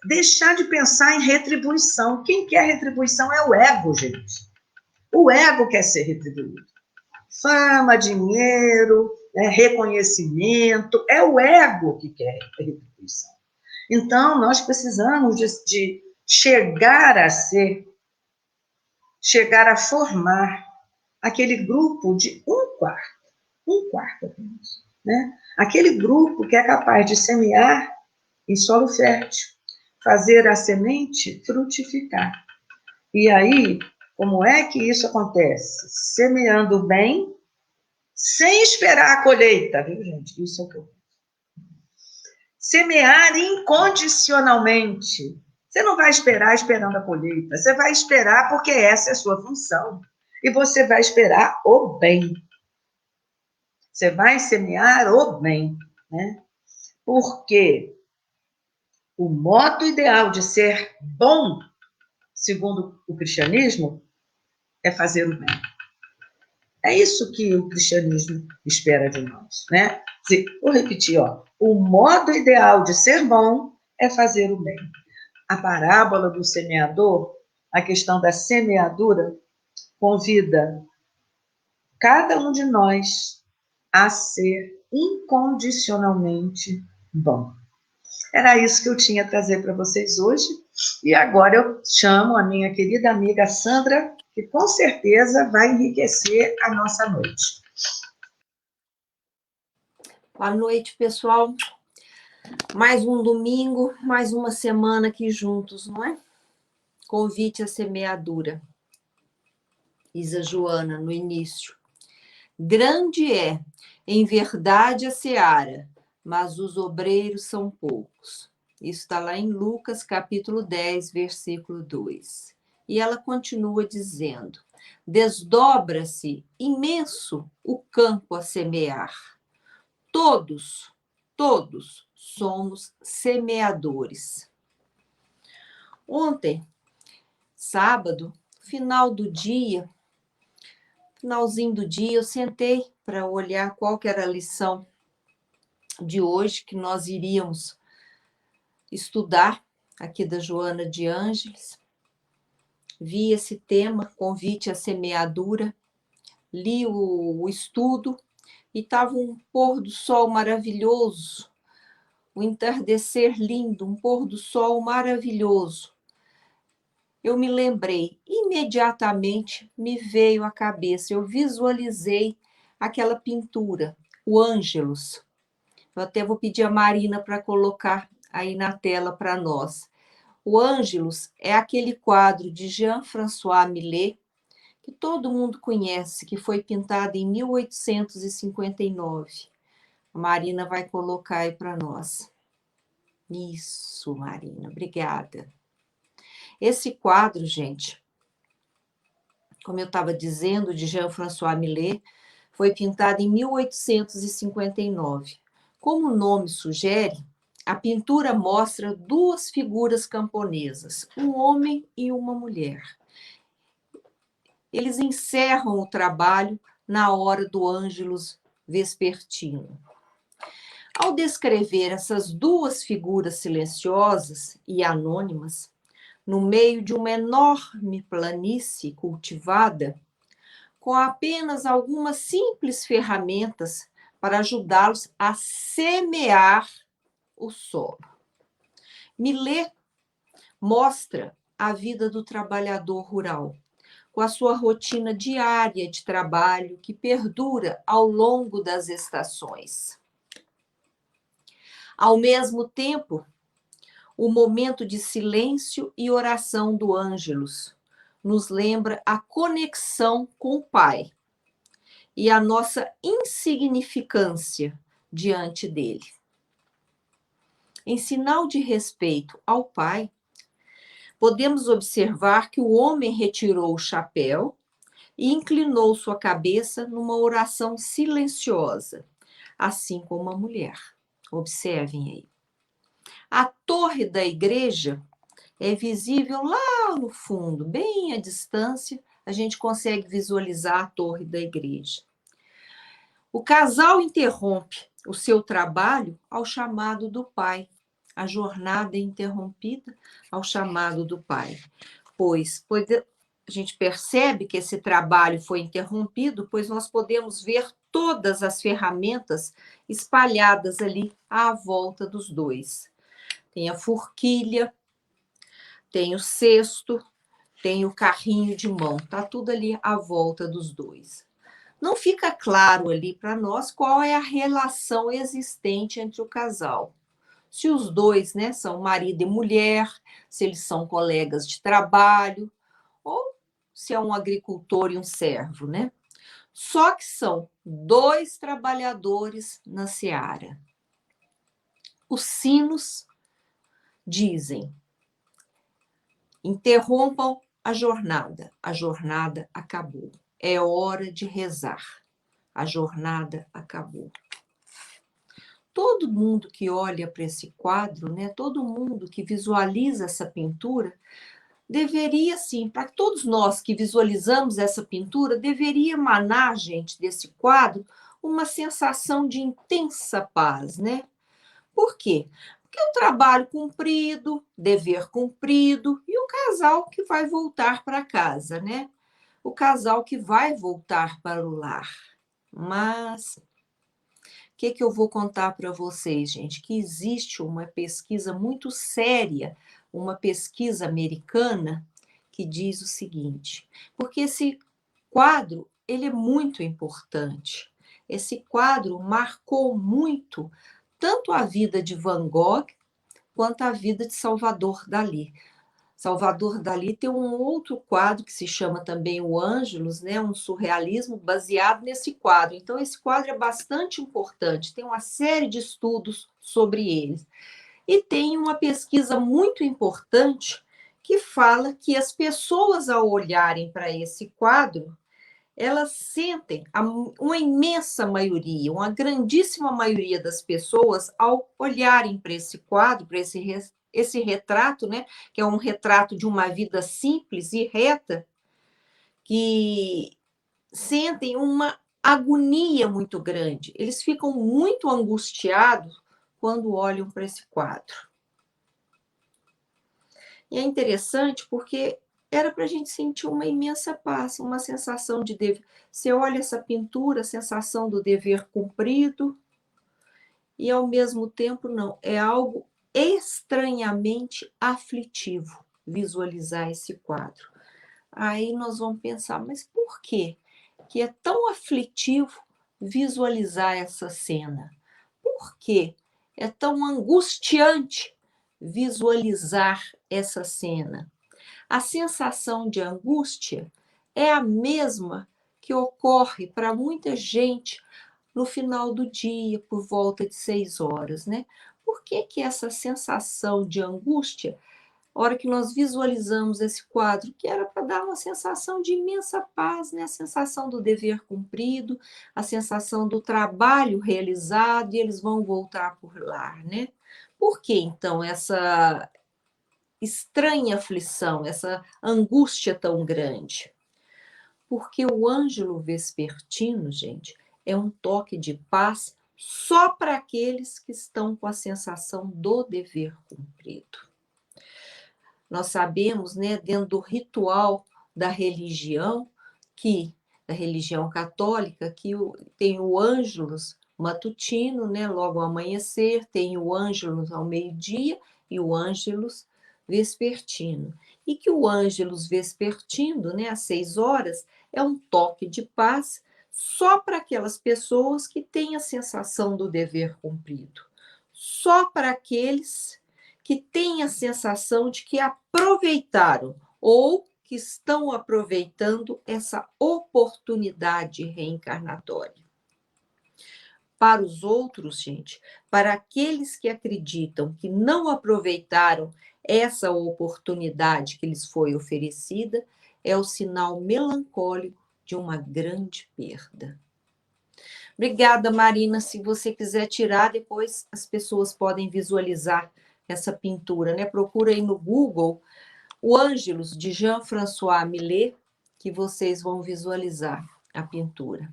Deixar de pensar em retribuição. Quem quer retribuição é o ego, gente. O ego quer ser retribuído. Fama, dinheiro, reconhecimento, é o ego que quer retribuição. Então, nós precisamos de chegar a formar aquele grupo de 1 quarto apenas, né? Aquele grupo que é capaz de semear em solo fértil, fazer a semente frutificar. E aí, como é que isso acontece? Semeando bem, sem esperar a colheita, viu, gente? Isso é o que eu penso. Semear incondicionalmente. Você não vai esperar esperando a colheita, você vai esperar porque essa é a sua função. E você vai esperar o bem. Você vai semear o bem, né? Porque o modo ideal de ser bom, segundo o cristianismo, é fazer o bem. É isso que o cristianismo espera de nós, né? Vou repetir, ó. O modo ideal de ser bom é fazer o bem. A parábola do semeador, a questão da semeadura, convida cada um de nós a ser incondicionalmente bom. Era isso que eu tinha a trazer para vocês hoje. E agora eu chamo a minha querida amiga Sandra, que com certeza vai enriquecer a nossa noite. Boa noite, pessoal. Mais um domingo, mais uma semana aqui juntos, não é? Convite à semeadura. Isa Joana, no início. Grande é, em verdade, a seara, mas os obreiros são poucos. Isso está lá em Lucas, capítulo 10, versículo 2. E ela continua dizendo: desdobra-se imenso o campo a semear. Todos somos semeadores. Ontem, sábado, finalzinho do dia, eu sentei para olhar qual que era a lição de hoje que nós iríamos estudar aqui da Joana de Ângeles. Vi esse tema, convite à semeadura, li o estudo e estava um pôr do sol maravilhoso, um entardecer lindo, um pôr do sol maravilhoso. Eu me lembrei, imediatamente me veio à cabeça, eu visualizei aquela pintura, o Ângelus. Eu até vou pedir a Marina para colocar aí na tela para nós. O Ângelus é aquele quadro de Jean-François Millet, que todo mundo conhece, que foi pintado em 1859. A Marina vai colocar aí para nós. Isso, Marina, obrigada. Esse quadro, gente, como eu estava dizendo, de Jean-François Millet, foi pintado em 1859. Como o nome sugere, a pintura mostra 2 figuras camponesas, um homem e uma mulher. Eles encerram o trabalho na hora do Ângelus vespertino. Ao descrever essas 2 figuras silenciosas e anônimas, no meio de uma enorme planície cultivada, com apenas algumas simples ferramentas para ajudá-los a semear o solo. Millet mostra a vida do trabalhador rural, com a sua rotina diária de trabalho que perdura ao longo das estações. Ao mesmo tempo, o momento de silêncio e oração do Ângelus nos lembra a conexão com o Pai e a nossa insignificância diante dele. Em sinal de respeito ao Pai, podemos observar que o homem retirou o chapéu e inclinou sua cabeça numa oração silenciosa, assim como a mulher. Observem aí. A torre da igreja é visível lá no fundo, bem à distância, a gente consegue visualizar a torre da igreja. O casal interrompe o seu trabalho ao chamado do Pai. A jornada é interrompida ao chamado do Pai. Pois a gente percebe que esse trabalho foi interrompido, pois nós podemos ver todas as ferramentas espalhadas ali à volta dos dois. Tem a forquilha, tem o cesto, tem o carrinho de mão, tá tudo ali à volta dos dois. Não fica claro ali para nós qual é a relação existente entre o casal. Se os dois, né, são marido e mulher, se eles são colegas de trabalho, ou se é um agricultor e um servo, né? Só que são dois trabalhadores na seara. Os sinos dizem: interrompam a jornada acabou. É hora de rezar, a jornada acabou. Todo mundo que olha para esse quadro, né, todo mundo que visualiza essa pintura, deveria sim, para todos nós que visualizamos essa pintura, deveria emanar, gente, desse quadro, uma sensação de intensa paz, né? Por quê? Porque o trabalho cumprido, dever cumprido, e o casal que vai voltar para casa, né? O casal que vai voltar para o lar. Mas o que eu vou contar para vocês, gente? Que existe uma pesquisa muito séria, uma pesquisa americana, que diz o seguinte, porque esse quadro, ele é muito importante. Esse quadro marcou muito tanto a vida de Van Gogh quanto a vida de Salvador Dalí. Salvador Dalí tem um outro quadro que se chama também o Ângelus, né? Um surrealismo baseado nesse quadro. Então, esse quadro é bastante importante, tem uma série de estudos sobre ele. E tem uma pesquisa muito importante que fala que as pessoas, ao olharem para esse quadro, elas sentem, uma imensa maioria, uma grandíssima maioria das pessoas, ao olharem para esse quadro, para esse retrato, né, que é um retrato de uma vida simples e reta, que sentem uma agonia muito grande. Eles ficam muito angustiados quando olham para esse quadro. E é interessante porque era para a gente sentir uma imensa paz, uma sensação de dever. Você olha essa pintura, a sensação do dever cumprido, e ao mesmo tempo não, é algo estranhamente aflitivo visualizar esse quadro. Aí nós vamos pensar, mas por quê que é tão aflitivo visualizar essa cena? Por quê é tão angustiante visualizar essa cena? A sensação de angústia é a mesma que ocorre para muita gente no final do dia, por volta de 6 horas, né? Por que essa sensação de angústia, a hora que nós visualizamos esse quadro, que era para dar uma sensação de imensa paz, né? A sensação do dever cumprido, a sensação do trabalho realizado, e eles vão voltar por lá, né? Por que, então, essa estranha aflição, essa angústia tão grande? Porque o ângelo vespertino, gente, é um toque de paz só para aqueles que estão com a sensação do dever cumprido. Nós sabemos, né, dentro do ritual da religião católica, que tem o ângelus matutino, né, logo ao amanhecer, tem o ângelus ao meio-dia e o ângelus vespertino. E que o Ângelus vespertino, né, às 6 horas, é um toque de paz só para aquelas pessoas que têm a sensação do dever cumprido. Só para aqueles que têm a sensação de que aproveitaram ou que estão aproveitando essa oportunidade reencarnatória. Para os outros, gente, para aqueles que acreditam que não aproveitaram essa oportunidade que lhes foi oferecida, é o sinal melancólico de uma grande perda. Obrigada, Marina. Se você quiser tirar, depois as pessoas podem visualizar essa pintura, né? Procura aí no Google o Ângelus, de Jean-François Millet, que vocês vão visualizar a pintura.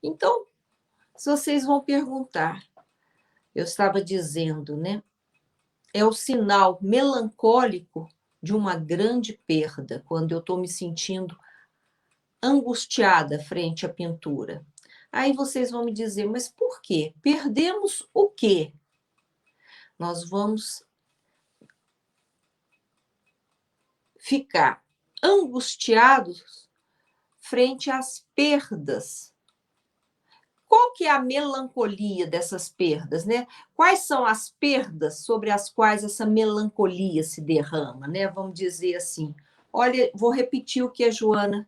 Então, se vocês vão perguntar, eu estava dizendo, né? É o sinal melancólico de uma grande perda, quando eu estou me sentindo angustiada frente à pintura. Aí vocês vão me dizer, mas por quê? Perdemos o quê? Nós vamos ficar angustiados frente às perdas. Qual que é a melancolia dessas perdas, né? Quais são as perdas sobre as quais essa melancolia se derrama, né? Vamos dizer assim. Olha, vou repetir o que a Joana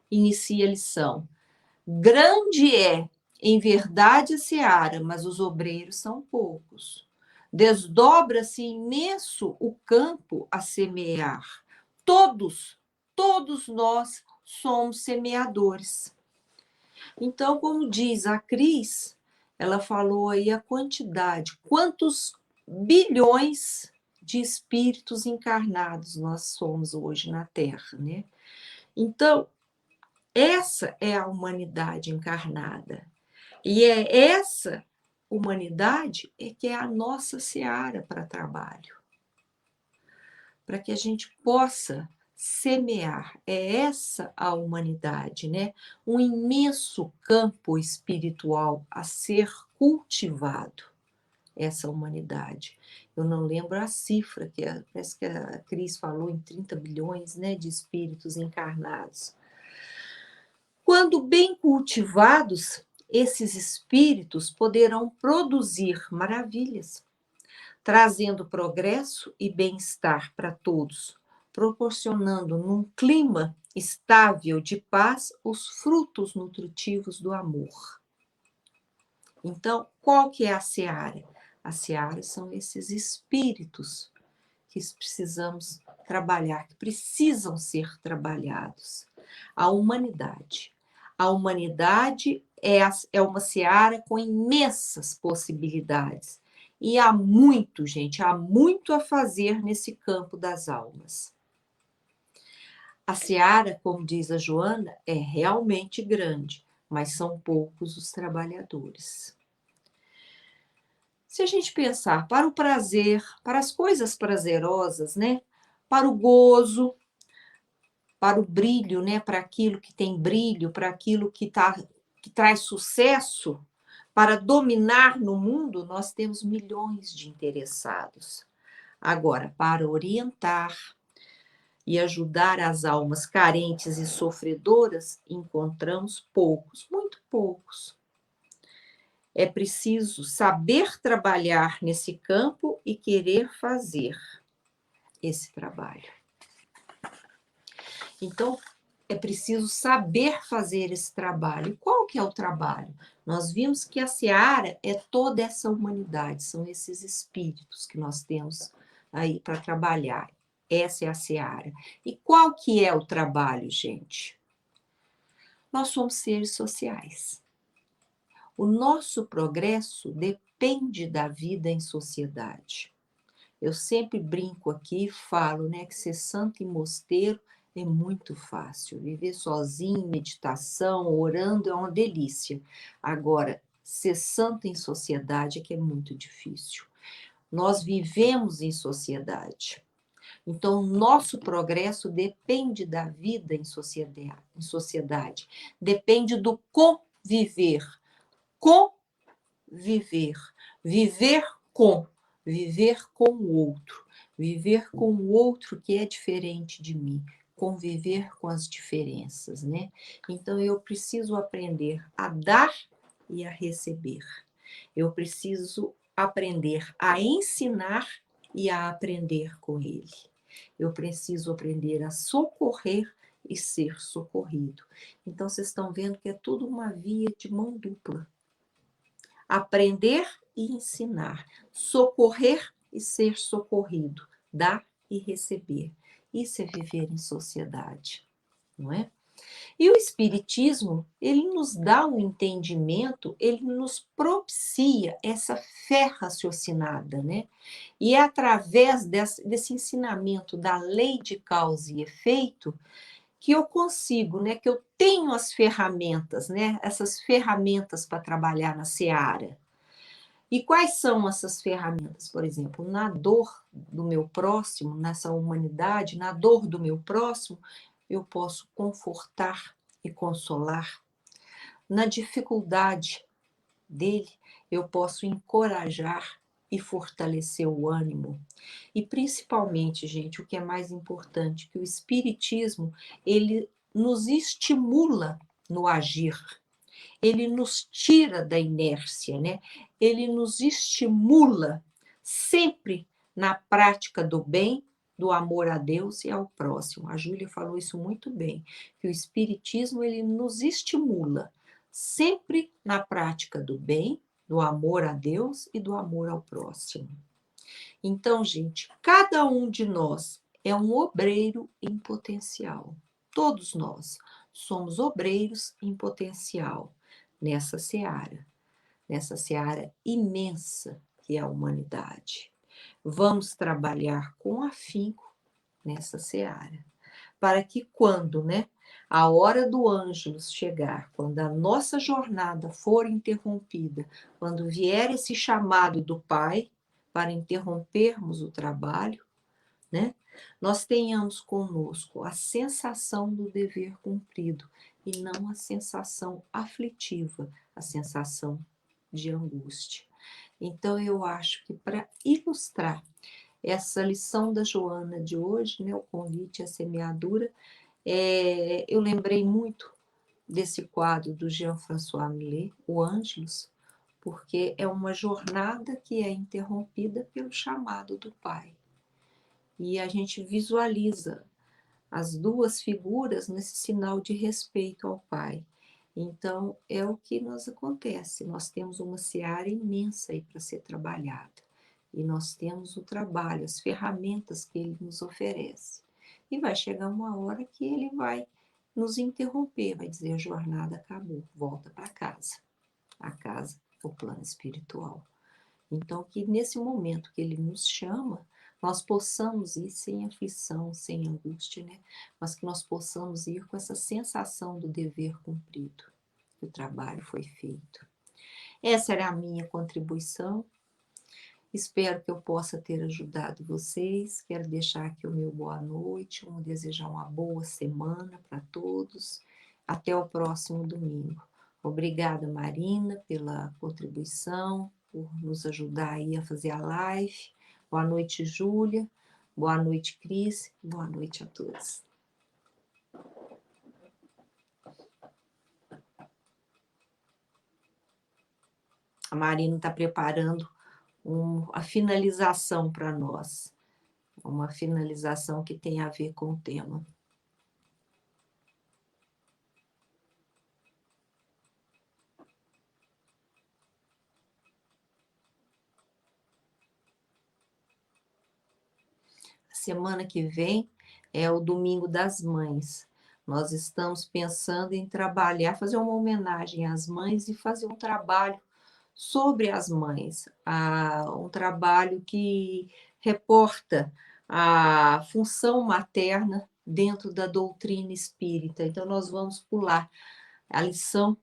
inicia a lição. Grande é, em verdade, a seara, mas os obreiros são poucos. Desdobra-se imenso o campo a semear. Todos nós somos semeadores. Então, como diz a Cris, ela falou aí a quantidade, quantos bilhões de espíritos encarnados nós somos hoje na Terra, né? Então, essa é a humanidade encarnada. E é essa humanidade que é a nossa seara para trabalho. Para que a gente possa semear. É essa a humanidade, né? Um imenso campo espiritual a ser cultivado, essa humanidade. Eu não lembro a cifra, parece que a Cris falou em 30 bilhões, né, de espíritos encarnados. Quando bem cultivados, esses espíritos poderão produzir maravilhas, trazendo progresso e bem-estar para todos, proporcionando num clima estável de paz os frutos nutritivos do amor. Então, qual que é a seara? A seara são esses espíritos que precisamos trabalhar, que precisam ser trabalhados. A humanidade. A humanidade é uma seara com imensas possibilidades. E há muito, gente, há muito a fazer nesse campo das almas. A seara, como diz a Joana, é realmente grande, mas são poucos os trabalhadores. Se a gente pensar para o prazer, para as coisas prazerosas, né? Para o gozo, para o brilho, né? Para aquilo que tem brilho, para aquilo que traz sucesso, para dominar no mundo, nós temos milhões de interessados. Agora, para orientar e ajudar as almas carentes e sofredoras, encontramos poucos, muito poucos. É preciso saber trabalhar nesse campo e querer fazer esse trabalho. Então, é preciso saber fazer esse trabalho. Qual que é o trabalho? Nós vimos que a seara é toda essa humanidade, são esses espíritos que nós temos aí para trabalhar. Essa é a seara. E qual que é o trabalho, gente? Nós somos seres sociais. O nosso progresso depende da vida em sociedade. Eu sempre brinco aqui e falo, né, que ser santo em mosteiro é muito fácil. Viver sozinho, meditação, orando é uma delícia. Agora, ser santo em sociedade é que é muito difícil. Nós vivemos em sociedade. Então, nosso progresso depende da vida em sociedade. Depende do conviver. Conviver. Viver com o outro. viver com o outro que é diferente de mim, conviver com as diferenças, né? Então eu preciso aprender a dar e a receber. Eu preciso aprender a ensinar e a aprender com ele. Eu preciso aprender a socorrer e ser socorrido. Então vocês estão vendo que é tudo uma via de mão dupla. Aprender e ensinar, socorrer e ser socorrido, dar e receber. Isso é viver em sociedade, não é? E o Espiritismo, ele nos dá um entendimento, ele nos propicia essa fé raciocinada, né? E é através desse ensinamento da lei de causa e efeito que eu consigo, né? Que eu tenho as ferramentas, né? Essas ferramentas para trabalhar na seara. E quais são essas ferramentas? Por exemplo, na dor do meu próximo, nessa humanidade, na dor do meu próximo, eu posso confortar e consolar. Na dificuldade dele, eu posso encorajar e fortalecer o ânimo. E principalmente, gente, o que é mais importante, que o Espiritismo, ele nos estimula no agir. Ele nos tira da inércia, né? Ele nos estimula sempre na prática do bem, do amor a Deus e ao próximo. A Júlia falou isso muito bem, que o Espiritismo ele nos estimula sempre na prática do bem, do amor a Deus e do amor ao próximo. Então, gente, cada um de nós é um obreiro em potencial. Todos nós somos obreiros em potencial nessa seara imensa que é a humanidade. Vamos trabalhar com afinco nessa seara, para que quando, né, a hora do Ângelus chegar, quando a nossa jornada for interrompida, quando vier esse chamado do Pai para interrompermos o trabalho, né, nós tenhamos conosco a sensação do dever cumprido e não a sensação aflitiva, a sensação de angústia. Então, eu acho que para ilustrar essa lição da Joana de hoje, né, o convite à semeadura, eu lembrei muito desse quadro do Jean-François Millet, o Ângelus, porque é uma jornada que é interrompida pelo chamado do Pai. E a gente visualiza as duas figuras nesse sinal de respeito ao Pai. Então, é o que nos acontece. Nós temos uma seara imensa aí para ser trabalhada. E nós temos o trabalho, as ferramentas que ele nos oferece. E vai chegar uma hora que ele vai nos interromper, vai dizer: a jornada acabou, volta para casa. A casa, o plano espiritual. Então, que nesse momento que ele nos chama, nós possamos ir sem aflição, sem angústia, né? Mas que nós possamos ir com essa sensação do dever cumprido, que o trabalho foi feito. Essa era a minha contribuição. Espero que eu possa ter ajudado vocês. Quero deixar aqui o meu boa noite, desejar uma boa semana para todos. Até o próximo domingo. Obrigada, Marina, pela contribuição, por nos ajudar aí a fazer a live. Boa noite, Júlia. Boa noite, Cris. Boa noite a todos. A Marina está preparando a finalização para nós. Uma finalização que tem a ver com o tema. Semana que vem é o Domingo das Mães. Nós estamos pensando em trabalhar, fazer uma homenagem às mães e fazer um trabalho sobre as mães, um trabalho que reporta a função materna dentro da doutrina espírita. Então, nós vamos pular a lição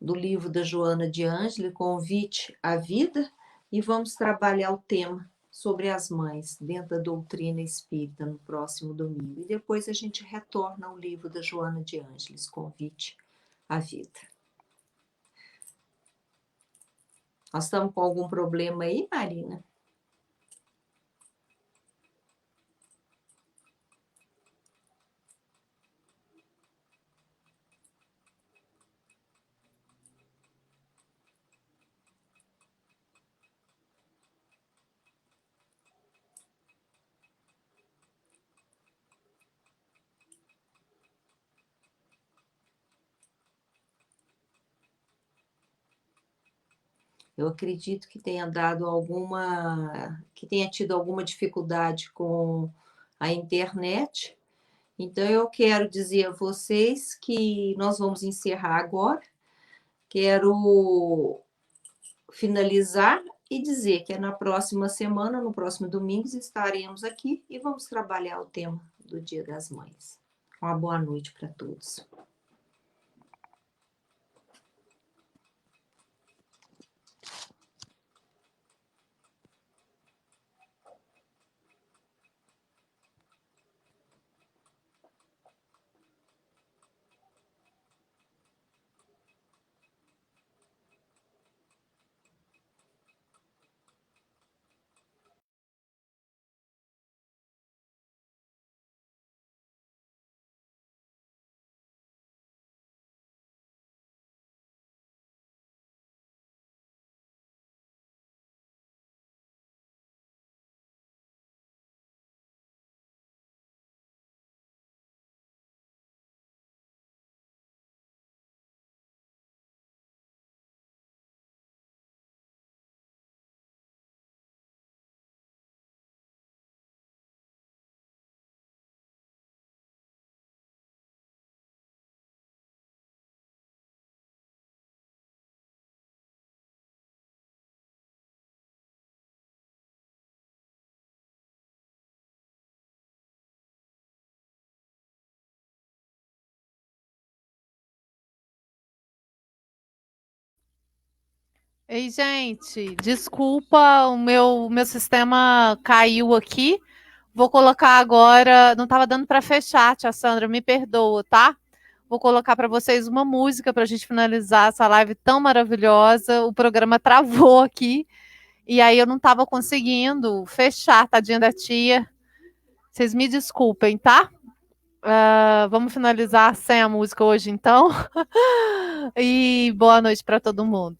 do livro da Joana de Ângeles, Convite à Vida, e vamos trabalhar o tema sobre as mães dentro da doutrina espírita no próximo domingo. E depois a gente retorna ao livro da Joana de Ângeles, Convite à Vida. Nós estamos com algum problema aí, Marina? Eu acredito que tenha tido alguma dificuldade com a internet. Então, eu quero dizer a vocês que nós vamos encerrar agora. Quero finalizar e dizer que na próxima semana, no próximo domingo, estaremos aqui e vamos trabalhar o tema do Dia das Mães. Uma boa noite para todos. Ei, gente, desculpa, o meu sistema caiu aqui. Vou colocar agora. Não estava dando para fechar, tia Sandra, me perdoa, tá? Vou colocar para vocês uma música para a gente finalizar essa live tão maravilhosa. O programa travou aqui e aí eu não estava conseguindo fechar, tadinha da tia. Vocês me desculpem, tá? Vamos finalizar sem a música hoje, então. E boa noite para todo mundo.